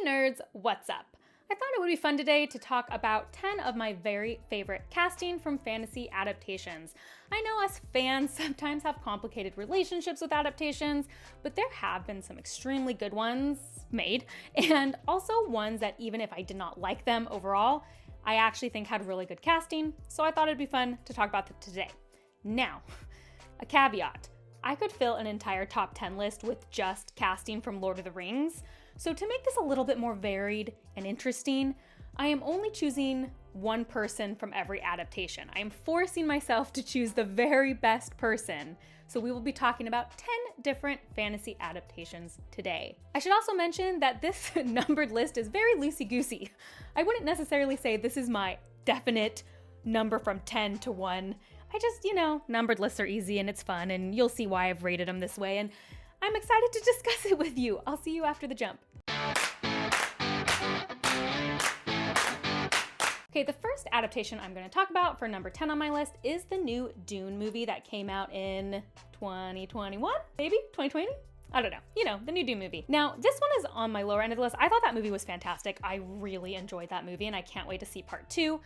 nerds, what's up? I thought it would be fun today to talk about 10 of my very favorite casting from fantasy adaptations. I know us fans sometimes have complicated relationships with adaptations, but there have been some extremely good ones made, and also ones that even if I did not like them overall, I actually think had really good casting, so I thought it'd be fun to talk about them today. Now, a caveat. I could fill an entire top 10 list with just casting from Lord of the Rings, so to make this a little bit more varied and interesting, I am only choosing one person from every adaptation. I am forcing myself to choose the very best person, so we will be talking about 10 different fantasy adaptations today. I should also mention that this numbered list is very loosey-goosey. I wouldn't necessarily say this is my definite number from 10 to 1. I just, numbered lists are easy and it's fun, and you'll see why I've rated them this way, and I'm excited to discuss it with you. I'll see you after the jump. Okay, the first adaptation I'm going to talk about for number 10 on my list is the new Dune movie that came out in 2021, maybe 2020? I don't know. The new Dune movie. Now, this one is on my lower end of the list. I thought that movie was fantastic. I really enjoyed that movie, and I can't wait to see part 2.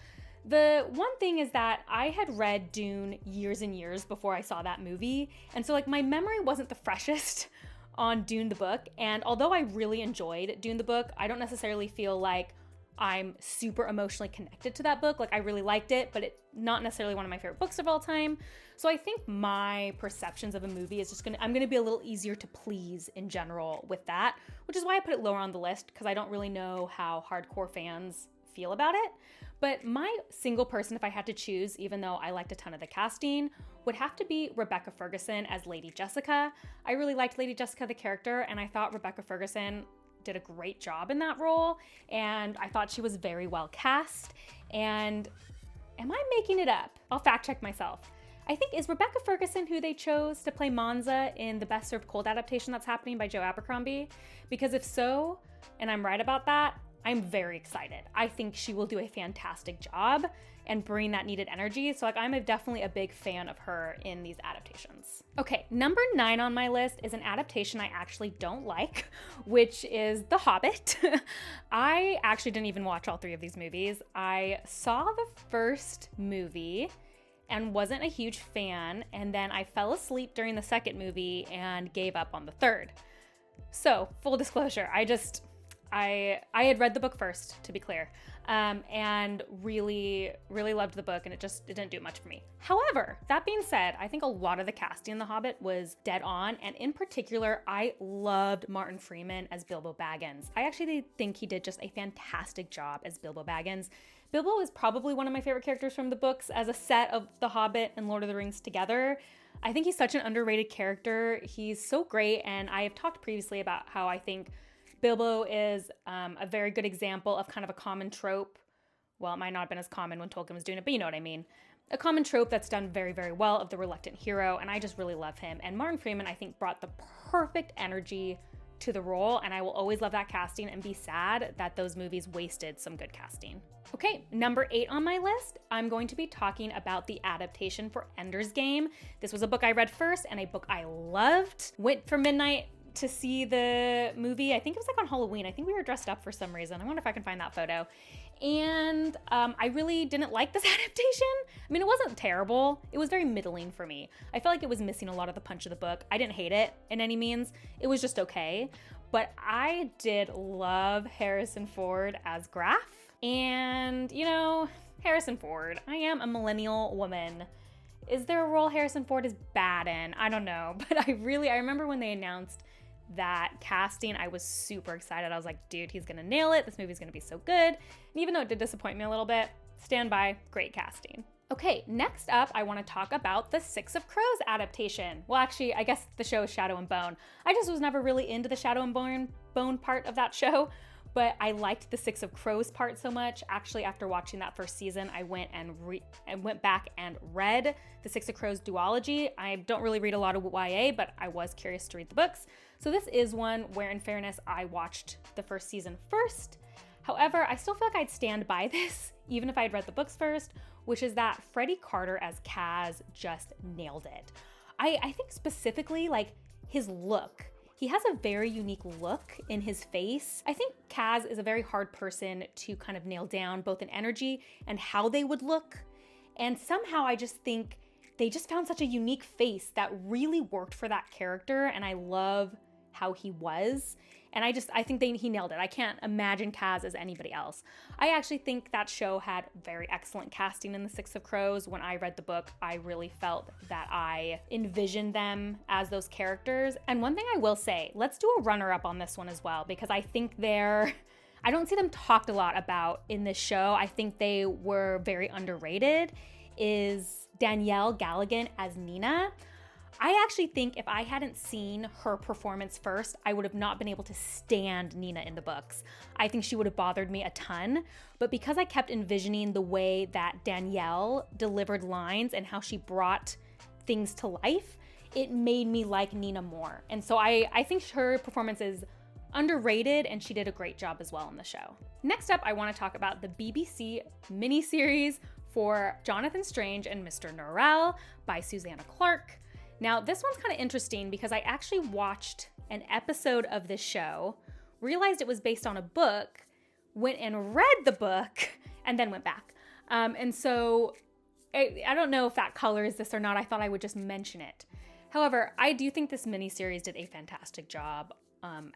The one thing is that I had read Dune years and years before I saw that movie, and so my memory wasn't the freshest on Dune the book, and although I really enjoyed Dune the book, I don't necessarily feel like I'm super emotionally connected to that book. I really liked it, but it's not necessarily one of my favorite books of all time. So I think my perceptions of a movie is I'm gonna be a little easier to please in general with that, which is why I put it lower on the list, because I don't really know how hardcore fans feel about it. But my single person, if I had to choose, even though I liked a ton of the casting, would have to be Rebecca Ferguson as Lady Jessica. I really liked Lady Jessica, the character, and I thought Rebecca Ferguson did a great job in that role, and I thought she was very well cast. And am I making it up? I'll fact check myself. I think, is Rebecca Ferguson who they chose to play Monza in the Best Served Cold adaptation that's happening by Joe Abercrombie? Because if so, and I'm right about that, I'm very excited. I think she will do a fantastic job and bring that needed energy. So I'm definitely a big fan of her in these adaptations. Okay, number 9 on my list is an adaptation I actually don't like, which is The Hobbit. I actually didn't even watch all 3 of these movies. I saw the first movie and wasn't a huge fan, and then I fell asleep during the second movie and gave up on the third. So, full disclosure, I had read the book first, to be clear, and really, really loved the book, and it didn't do much for me. However, that being said, I think a lot of the casting in The Hobbit was dead on, and in particular, I loved Martin Freeman as Bilbo Baggins. I actually think he did just a fantastic job as Bilbo Baggins. Bilbo is probably one of my favorite characters from the books as a set of The Hobbit and Lord of the Rings together. I think he's such an underrated character. He's so great, and I have talked previously about how I think Bilbo is a very good example of kind of a common trope. Well, it might not have been as common when Tolkien was doing it, but you know what I mean. A common trope that's done very, very well of the reluctant hero, and I just really love him. And Martin Freeman, I think, brought the perfect energy to the role, and I will always love that casting and be sad that those movies wasted some good casting. Okay, number 8 on my list, I'm going to be talking about the adaptation for Ender's Game. This was a book I read first and a book I loved. Went for midnight to see the movie. I think it was on Halloween. I think we were dressed up for some reason. I wonder if I can find that photo. And I really didn't like this adaptation. I mean, it wasn't terrible. It was very middling for me. I felt like it was missing a lot of the punch of the book. I didn't hate it in any means. It was just okay. But I did love Harrison Ford as Graf. And, Harrison Ford, I am a millennial woman. Is there a role Harrison Ford is bad in? I don't know. But I remember when they announced that casting, I was super excited. I was like, dude, he's gonna nail it. This movie's gonna be so good. And even though it did disappoint me a little bit, stand by, great casting. Okay, next up, I wanna talk about the Six of Crows adaptation. Well, actually, I guess the show is Shadow and Bone. I just was never really into the Shadow and Bone part of that show, but I liked the Six of Crows part so much. Actually, after watching that first season, I went back and read the Six of Crows duology. I don't really read a lot of YA, but I was curious to read the books. So this is one where, in fairness, I watched the first season first. However, I still feel like I'd stand by this, even if I had read the books first, which is that Freddie Carter as Kaz just nailed it. I think specifically, his look He has a very unique look in his face. I think Kaz is a very hard person to kind of nail down, both in energy and how they would look. And somehow I just think they just found such a unique face that really worked for that character, and I love how he was. And I think he nailed it. I can't imagine Kaz as anybody else. I actually think that show had very excellent casting in The Six of Crows. When I read the book, I really felt that I envisioned them as those characters. And one thing I will say, let's do a runner-up on this one as well, because I think I don't see them talked a lot about in this show. I think they were very underrated, is Danielle Galligan as Nina. I actually think if I hadn't seen her performance first, I would have not been able to stand Nina in the books. I think she would have bothered me a ton, but because I kept envisioning the way that Danielle delivered lines and how she brought things to life, it made me like Nina more. And so I think her performance is underrated, and she did a great job as well on the show. Next up, I want to talk about the BBC miniseries for Jonathan Strange and Mr. Norrell by Susanna Clarke. Now, this one's kind of interesting because I actually watched an episode of this show, realized it was based on a book, went and read the book, and then went back. And so I don't know if that colors this or not. I thought I would just mention it. However, I do think this miniseries did a fantastic job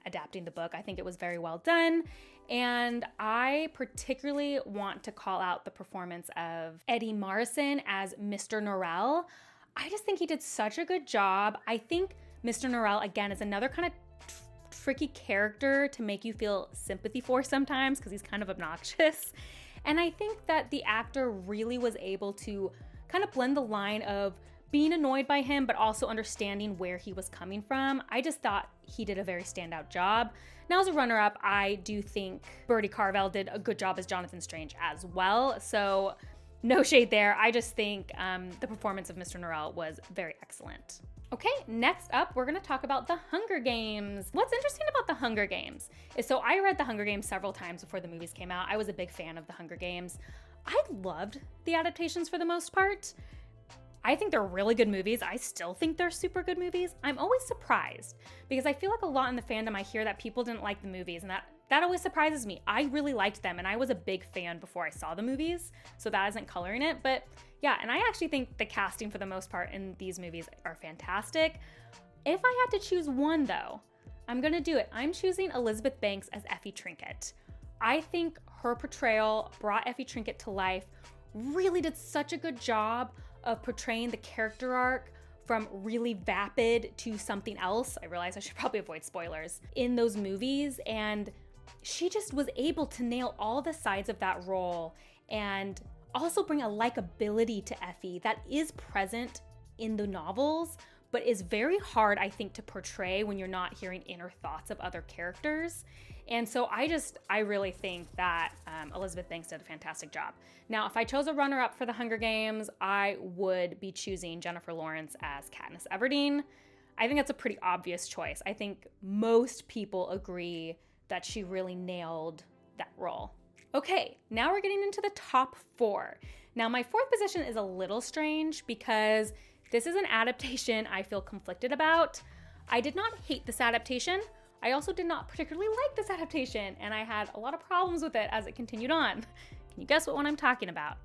adapting the book. I think it was very well done. And I particularly want to call out the performance of Eddie Morrison as Mr. Norrell. I just think he did such a good job. I think Mr. Norrell, again, is another kind of tricky character to make you feel sympathy for sometimes because he's kind of obnoxious. And I think that the actor really was able to kind of blend the line of being annoyed by him, but also understanding where he was coming from. I just thought he did a very standout job. Now, as a runner-up, I do think Bertie Carvel did a good job as Jonathan Strange as well. So no shade there. I just think the performance of Mr. Norrell was very excellent. Okay, next up, we're gonna talk about The Hunger Games. What's interesting about The Hunger Games is, so I read The Hunger Games several times before the movies came out. I was a big fan of The Hunger Games. I loved the adaptations for the most part. I think they're really good movies. I still think they're super good movies. I'm always surprised because I feel like a lot in the fandom I hear that people didn't like the movies, and that always surprises me. I really liked them, and I was a big fan before I saw the movies, so that isn't coloring it. But yeah, and I actually think the casting for the most part in these movies are fantastic. If I had to choose one though, I'm gonna do it. I'm choosing Elizabeth Banks as Effie Trinket. I think her portrayal brought Effie Trinket to life, really did such a good job of portraying the character arc from really vapid to something else. I realize I should probably avoid spoilers in those movies, and she just was able to nail all the sides of that role and also bring a likability to Effie that is present in the novels, but is very hard, I think, to portray when you're not hearing inner thoughts of other characters. And so I really think that Elizabeth Banks did a fantastic job. Now, if I chose a runner-up for The Hunger Games, I would be choosing Jennifer Lawrence as Katniss Everdeen. I think that's a pretty obvious choice. I think most people agree that she really nailed that role. Okay, now we're getting into the top 4. Now, my 4th position is a little strange because this is an adaptation I feel conflicted about. I did not hate this adaptation. I also did not particularly like this adaptation, and I had a lot of problems with it as it continued on. Can you guess what one I'm talking about?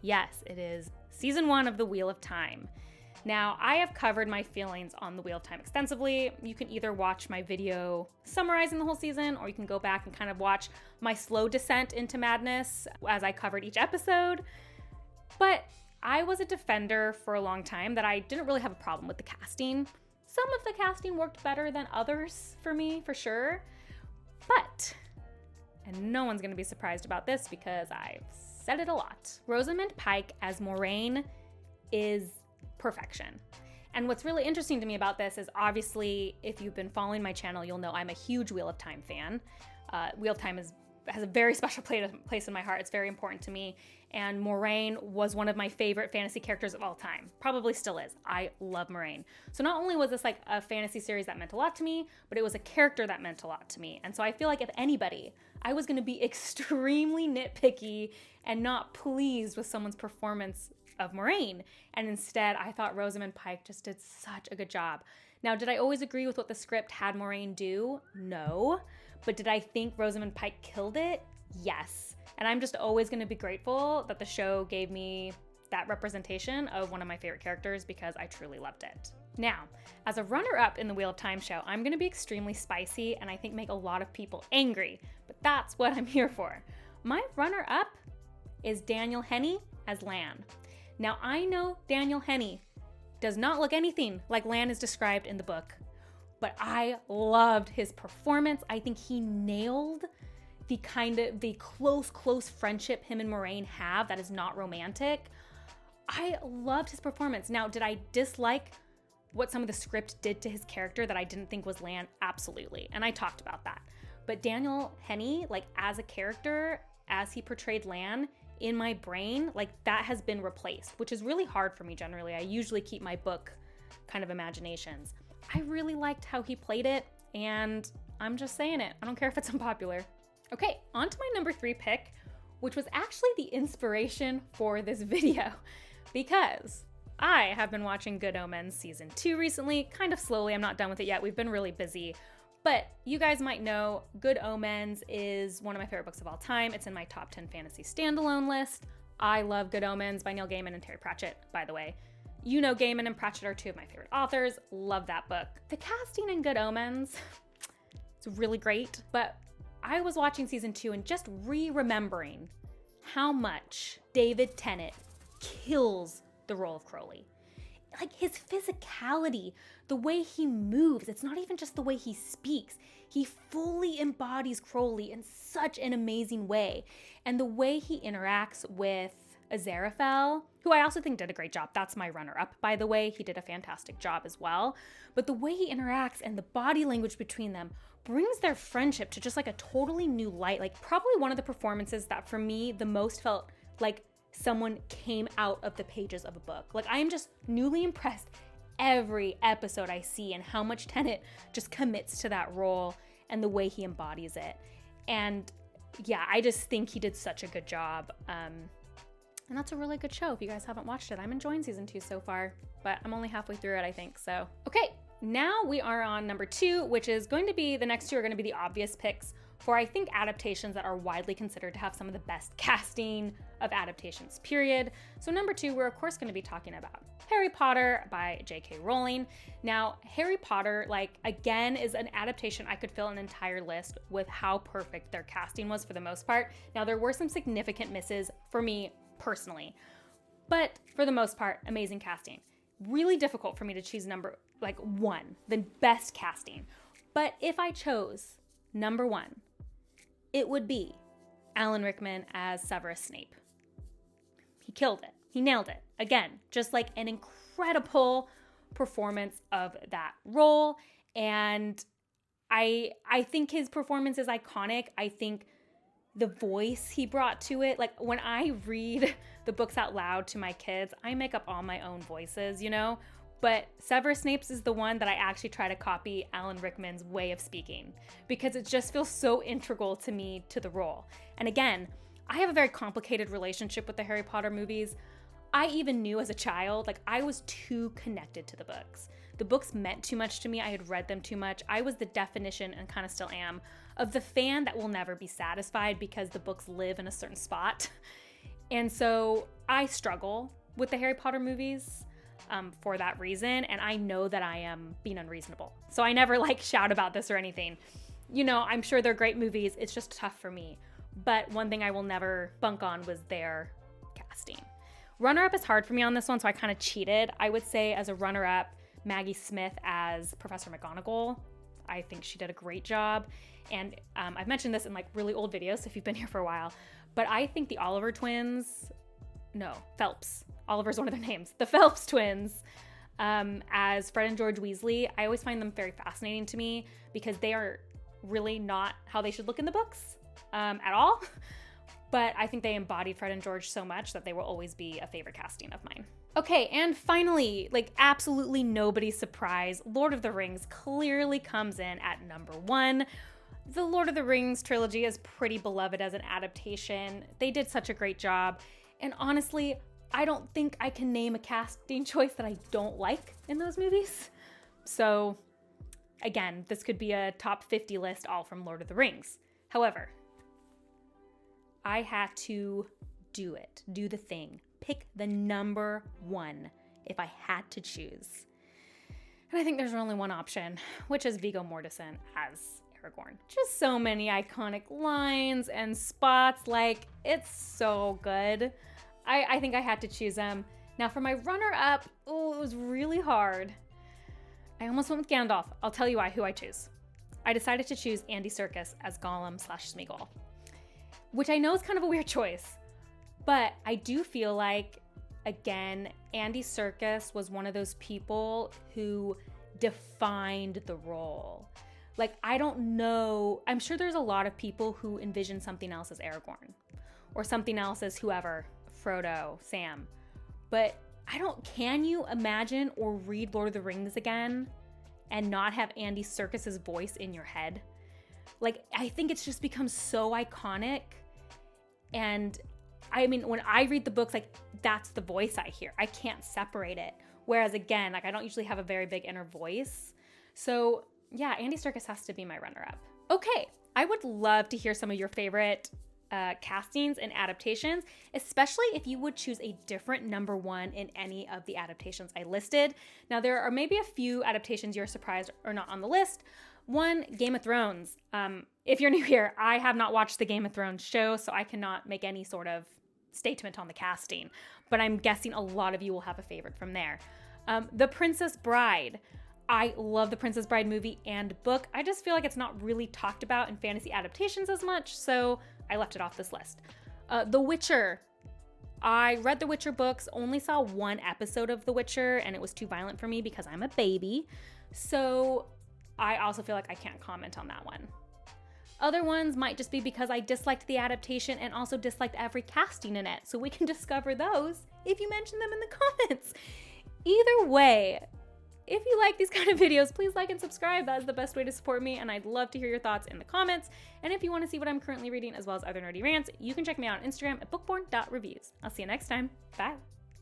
Yes, it is season 1 of The Wheel of Time. Now, I have covered my feelings on The Wheel of Time extensively. You can either watch my video summarizing the whole season, or you can go back and kind of watch my slow descent into madness as I covered each episode. But I was a defender for a long time that I didn't really have a problem with the casting. Some of the casting worked better than others for me, for sure. But, and no one's gonna be surprised about this because I've said it a lot, Rosamund Pike as Moraine is perfection. And what's really interesting to me about this is, obviously, if you've been following my channel, you'll know I'm a huge Wheel of Time fan. Wheel of Time has a very special place in my heart. It's very important to me. And Moraine was one of my favorite fantasy characters of all time. Probably still is. I love Moraine. So not only was this like a fantasy series that meant a lot to me, but it was a character that meant a lot to me. And so I feel like if anybody, I was gonna be extremely nitpicky and not pleased with someone's performance of Moraine. And instead, I thought Rosamund Pike just did such a good job. Now, did I always agree with what the script had Moraine do? No. But did I think Rosamund Pike killed it? Yes. And I'm just always going to be grateful that the show gave me that representation of one of my favorite characters because I truly loved it. Now, as a runner-up in the Wheel of Time show, I'm going to be extremely spicy and I think make a lot of people angry, but that's what I'm here for. My runner-up is Daniel Henney as Lan. Now, I know Daniel Henney does not look anything like Lan is described in the book, but I loved his performance. I think he nailed the close friendship him and Moraine have that is not romantic. I loved his performance. Now, did I dislike what some of the script did to his character that I didn't think was Lan? Absolutely. And I talked about that. But Daniel Henney, like as a character, as he portrayed Lan, in my brain, like that has been replaced, which is really hard for me generally. I usually keep my book kind of imaginations. I really liked how he played it, and I'm just saying it. I don't care if it's unpopular. Okay, on to my number 3 pick, which was actually the inspiration for this video, because I have been watching Good Omens season 2 recently, kind of slowly. I'm not done with it yet. We've been really busy. But you guys might know Good Omens is one of my favorite books of all time. It's in my top 10 fantasy standalone list. I love Good Omens by Neil Gaiman and Terry Pratchett, by the way. You know Gaiman and Pratchett are 2 of my favorite authors. Love that book. The casting in Good Omens, it's really great. But I was watching season 2 and just remembering how much David Tennant kills the role of Crowley. Like his physicality, the way he moves, it's not even just the way he speaks. He fully embodies Crowley in such an amazing way. And the way he interacts with Aziraphale, who I also think did a great job. That's my runner-up, by the way. He did a fantastic job as well. But the way he interacts and the body language between them brings their friendship to just like a totally new light. Like probably one of the performances that for me the most felt like someone came out of the pages of a book. Like I am just newly impressed every episode I see and how much Tennant just commits to that role and the way he embodies it. And yeah, I just think he did such a good job. And that's a really good show. If you guys haven't watched it, I'm enjoying season 2 so far, but I'm only halfway through it, I think. So, okay, now we are on number 2, which is going to be, the next 2 are going to be the obvious picks for, I think, adaptations that are widely considered to have some of the best casting of adaptations, period. So number 2, we're of course going to be talking about Harry Potter by J.K. Rowling. Now, Harry Potter, like, again, is an adaptation I could fill an entire list with how perfect their casting was for the most part. Now, there were some significant misses for me personally, but for the most part, amazing casting. Really difficult for me to choose number, like, 1, the best casting. But if I chose number 1, it would be Alan Rickman as Severus Snape. He killed it. He nailed it. Again, just like an incredible performance of that role. And I think his performance is iconic. I think the voice he brought to it, like when I read the books out loud to my kids, I make up all my own voices, you know? But Severus Snape's is the one that I actually try to copy Alan Rickman's way of speaking because it just feels so integral to me, to the role. And again, I have a very complicated relationship with the Harry Potter movies. I even knew as a child, like I was too connected to the books. The books meant too much to me. I had read them too much. I was the definition, and kind of still am, of the fan that will never be satisfied because the books live in a certain spot. And so I struggle with the Harry Potter movies for that reason. And I know that I am being unreasonable. So I never like shout about this or anything. You know, I'm sure they're great movies. It's just tough for me. But one thing I will never bunk on was their casting. Runner-up is hard for me on this one, so I kind of cheated. I would say as a runner-up, Maggie Smith as Professor McGonagall. I think she did a great job. And I've mentioned this in like really old videos, so if you've been here for a while, but I think the Oliver twins, no, Phelps. Oliver's one of their names. The Phelps twins as Fred and George Weasley, I always find them very fascinating to me because they are really not how they should look in the books at all. But I think they embodied Fred and George so much that they will always be a favorite casting of mine. Okay, and finally, like absolutely nobody's surprise, Lord of the Rings clearly comes in at number 1. The Lord of the Rings trilogy is pretty beloved as an adaptation. They did such a great job. And honestly, I don't think I can name a casting choice that I don't like in those movies. So again, this could be a top 50 list all from Lord of the Rings. However, I had to do it, do the thing, pick the number one if I had to choose. And I think there's only one option, which is Viggo Mortensen as Aragorn. Just so many iconic lines and spots, like, it's so good. I think I had to choose him. Now for my runner-up, it was really hard. I almost went with Gandalf. I'll tell you who I choose. I decided to choose Andy Serkis as Gollum/Smeagol, which I know is kind of a weird choice, but I do feel like, again, Andy Serkis was one of those people who defined the role. Like, I don't know, I'm sure there's a lot of people who envision something else as Aragorn, or something else as whoever, Frodo, Sam, but can you imagine or read Lord of the Rings again and not have Andy Serkis's voice in your head? Like, I think it's just become so iconic. And I mean, when I read the books, like, that's the voice I hear. I can't separate it. Whereas again, like, I don't usually have a very big inner voice. So yeah, Andy Serkis has to be my runner-up. Okay, I would love to hear some of your favorite castings and adaptations, especially if you would choose a different number one in any of the adaptations I listed. Now, there are maybe a few adaptations you're surprised are not on the list. One, Game of Thrones. If you're new here, I have not watched the Game of Thrones show, so I cannot make any sort of statement on the casting, but I'm guessing a lot of you will have a favorite from there. The Princess Bride. I love the Princess Bride movie and book. I just feel like it's not really talked about in fantasy adaptations as much, so I left it off this list. The Witcher. I read the Witcher books, only saw one episode of The Witcher, and it was too violent for me because I'm a baby. So I also feel like I can't comment on that one. Other ones might just be because I disliked the adaptation and also disliked every casting in it. So we can discover those if you mention them in the comments. Either way, if you like these kind of videos, please like and subscribe. That is the best way to support me, and I'd love to hear your thoughts in the comments. And if you want to see what I'm currently reading as well as other nerdy rants, you can check me out on Instagram at bookborn.reviews. I'll see you next time. Bye.